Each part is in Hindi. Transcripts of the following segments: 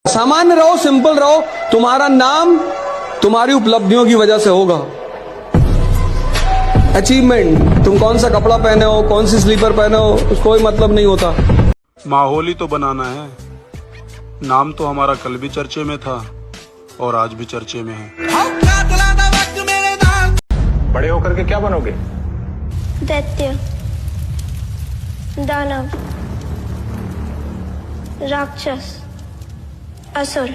सामान्य रहो, सिंपल रहो। तुम्हारा नाम तुम्हारी उपलब्धियों की वजह से होगा। अचीवमेंट, तुम कौन सा कपड़ा पहने हो, कौन सी स्लीपर पहने हो, उसको कोई मतलब नहीं होता। माहौल ही तो बनाना है। नाम तो हमारा कल भी चर्चे में था और आज भी चर्चे में है। बड़े होकर के क्या बनोगे? दैत्य, दानव, राक्षस, असुर।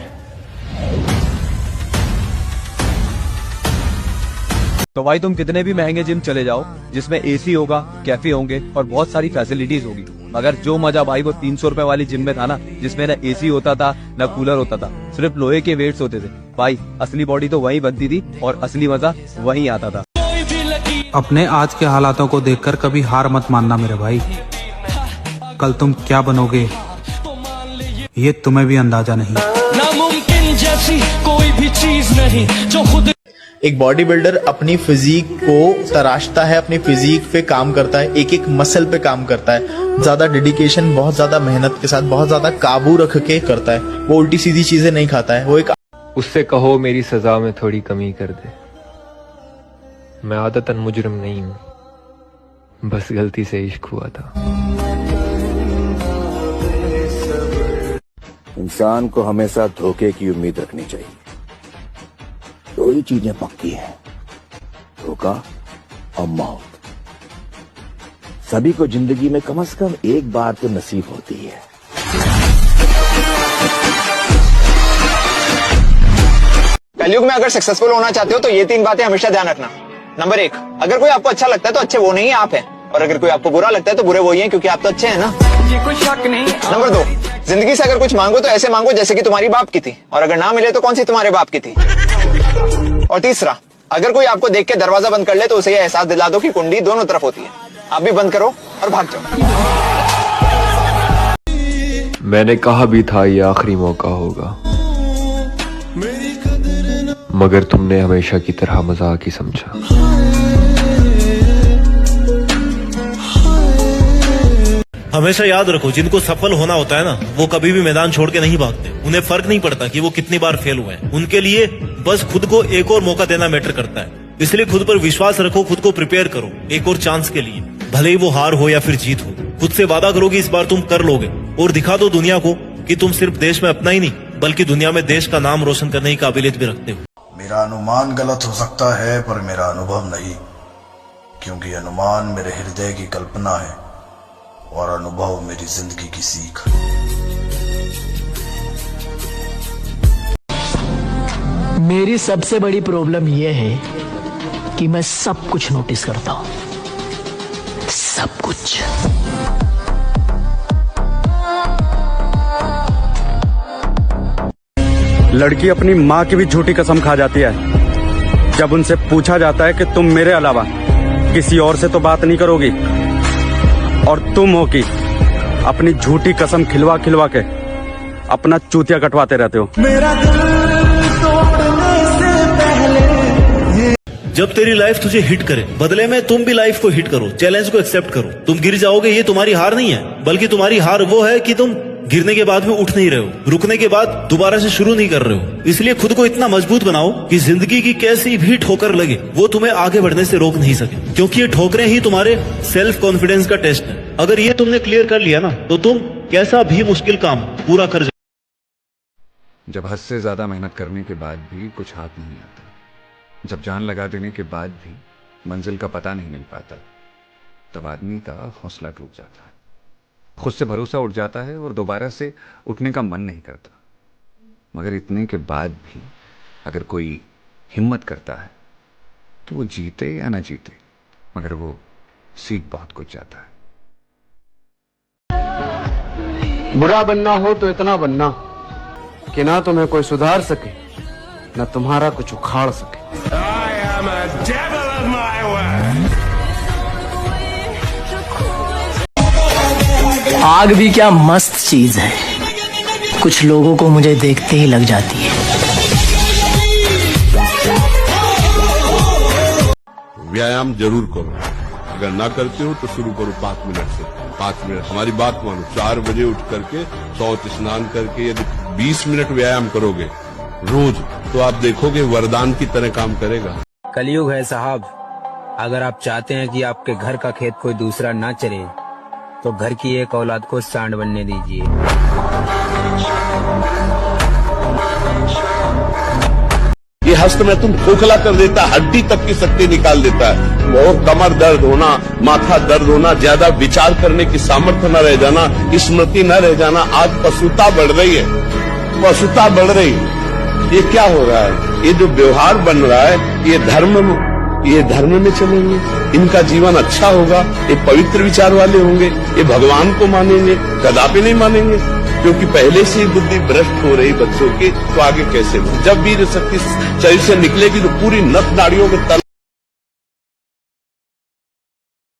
तो भाई तुम कितने भी महंगे जिम चले जाओ जिसमें एसी होगा, कैफे होंगे और बहुत सारी फैसिलिटीज होगी, मगर जो मजा भाई वो 300 रुपए वाली जिम में था ना, जिसमें ना एसी होता था ना कूलर होता था, सिर्फ लोहे के वेट्स होते थे। भाई असली बॉडी तो वहीं बनती थी और असली मजा वहीं आता था। अपने आज के हालातों को देखकर कभी हार मत मानना मेरे भाई। कल तुम क्या बनोगे ये तुम्हें भी अंदाजा नहीं। नामुमकिन जैसी कोई भी चीज नहीं जो खुद। एक बॉडी बिल्डर अपनी फिजिक को तराशता है, अपनी फिजिक पे काम करता है, एक एक मसल पे काम करता है, ज्यादा डेडिकेशन, बहुत ज्यादा मेहनत के साथ, बहुत ज्यादा काबू रख के करता है। वो उल्टी सीधी चीजें नहीं खाता है। वो एक उससे कहो मेरी सजा में थोड़ी कमी कर दे। मैं आदतन मुजरिम नहीं हूं, बस गलती से इश्क हुआ था। इंसान को हमेशा धोखे की उम्मीद रखनी चाहिए। दो ही चीजें पक्की हैं, धोखा और मौत। सभी को जिंदगी में कम से कम एक बार तो नसीब होती है। कलयुग में अगर सक्सेसफुल होना चाहते हो तो ये 3 बातें हमेशा ध्यान रखना। नंबर 1, अगर कोई आपको अच्छा लगता है तो अच्छे वो नहीं है, आप हैं। और अगर कोई आपको बुरा लगता है तो बुरे वही हैं, क्योंकि आप तो अच्छे हैं ना। ये कोई शक नहीं। नंबर 2, जिंदगी से अगर कुछ मांगो तो ऐसे मांगो जैसे कि तुम्हारी बाप की थी, और अगर ना मिले तो कौन सी तुम्हारे बाप की थी। और तीसरा, अगर कोई आपको देख के दरवाजा बंद कर ले तो उसे ये एहसास दिला दो कि कुंडी दोनों तरफ होती है। आप भी बंद करो और भाग जाओ। मैंने कहा भी था ये आखिरी मौका होगा, मगर तुमने हमेशा की तरह मजाक ही समझा। हमेशा याद रखो, जिनको सफल होना होता है ना, वो कभी भी मैदान छोड़ के नहीं भागते। उन्हें फर्क नहीं पड़ता कि वो कितनी बार फेल हुए हैं। उनके लिए बस खुद को एक और मौका देना मैटर करता है। इसलिए खुद पर विश्वास रखो, खुद को प्रिपेयर करो एक और चांस के लिए, भले ही वो हार हो या फिर जीत हो। खुद से वादा करो कि इस बार तुम कर लोगे, और दिखा दो दुनिया को कि तुम सिर्फ देश में अपना ही नहीं बल्कि दुनिया में देश का नाम रोशन करने की काबिलियत भी रखते हो। मेरा अनुमान गलत हो सकता है पर मेरा अनुभव नहीं, क्योंकि अनुमान मेरे हृदय की कल्पना है और अनुभव मेरी जिंदगी की सीख। मेरी सबसे बड़ी प्रॉब्लम यह है कि मैं सब कुछ नोटिस करता हूं, सब कुछ। लड़की अपनी माँ की भी झूठी कसम खा जाती है जब उनसे पूछा जाता है कि तुम मेरे अलावा किसी और से तो बात नहीं करोगी, और तुम हो कि अपनी झूठी कसम खिलवा खिलवा के अपना चूतिया कटवाते रहते हो। मेरा दिल तोड़ने से पहले जब तेरी लाइफ तुझे हिट करे, बदले में तुम भी लाइफ को हिट करो, चैलेंज को एक्सेप्ट करो। तुम गिर जाओगे, ये तुम्हारी हार नहीं है, बल्कि तुम्हारी हार वो है कि तुम गिरने के बाद भी उठ नहीं रहे हो, रुकने के बाद दोबारा से शुरू नहीं कर रहे हो। इसलिए खुद को इतना मजबूत बनाओ कि जिंदगी की कैसी भी ठोकर लगे वो तुम्हें आगे बढ़ने से रोक नहीं सके, क्योंकि ये ठोकरें ही तुम्हारे सेल्फ कॉन्फिडेंस का टेस्ट है। अगर ये तुमने क्लियर कर लिया ना, तो तुम कैसा भी मुश्किल काम पूरा कर जाओ। जब हद से ज्यादा मेहनत करने के बाद भी कुछ हाथ नहीं आता, जब जान लगा देने के बाद भी मंजिल का पता नहीं मिल पाता, तब आदमी का हौसला टूट जाता है, खुद से भरोसा उठ जाता है और दोबारा से उठने का मन नहीं करता। मगर इतने के बाद भी अगर कोई हिम्मत करता है तो वो जीते या ना जीते, मगर वो सीख बहुत कुछ जाता है। बुरा बनना हो तो इतना बनना कि ना तुम्हें कोई सुधार सके ना तुम्हारा कुछ उखाड़ सके। आग भी क्या मस्त चीज है, कुछ लोगों को मुझे देखते ही लग जाती है। व्यायाम जरूर करो, अगर ना करते हो तो शुरू करो 5 मिनट से। 5 मिनट, हमारी बात मानो, 4 बजे उठ करके शौच स्नान करके यदि 20 मिनट व्यायाम करोगे रोज, तो आप देखोगे वरदान की तरह काम करेगा। कलयुग है साहब, अगर आप चाहते हैं कि आपके घर का खेत कोई दूसरा ना चरे, तो घर की एक औलाद को सांड बनने दीजिए। ये हस्त में तुम खोखला कर देता, हड्डी तक की शक्ति निकाल देता है। वो कमर दर्द होना, माथा दर्द होना, ज्यादा विचार करने की सामर्थ्य न रह जाना, स्मृति न रह जाना, आज पशुता बढ़ रही है, पशुता बढ़ रही है। ये क्या हो रहा है? ये जो व्यवहार बन रहा है, ये धर्म में चलेंगे, इनका जीवन अच्छा होगा, ये पवित्र विचार वाले होंगे, ये भगवान को मानेंगे, कदापि नहीं मानेंगे, क्योंकि पहले से ही बुद्धि भ्रष्ट हो रही बच्चों की, तो आगे कैसे हो? जब वीर शक्ति शरीर से निकलेगी तो पूरी नस नाड़ियों के तल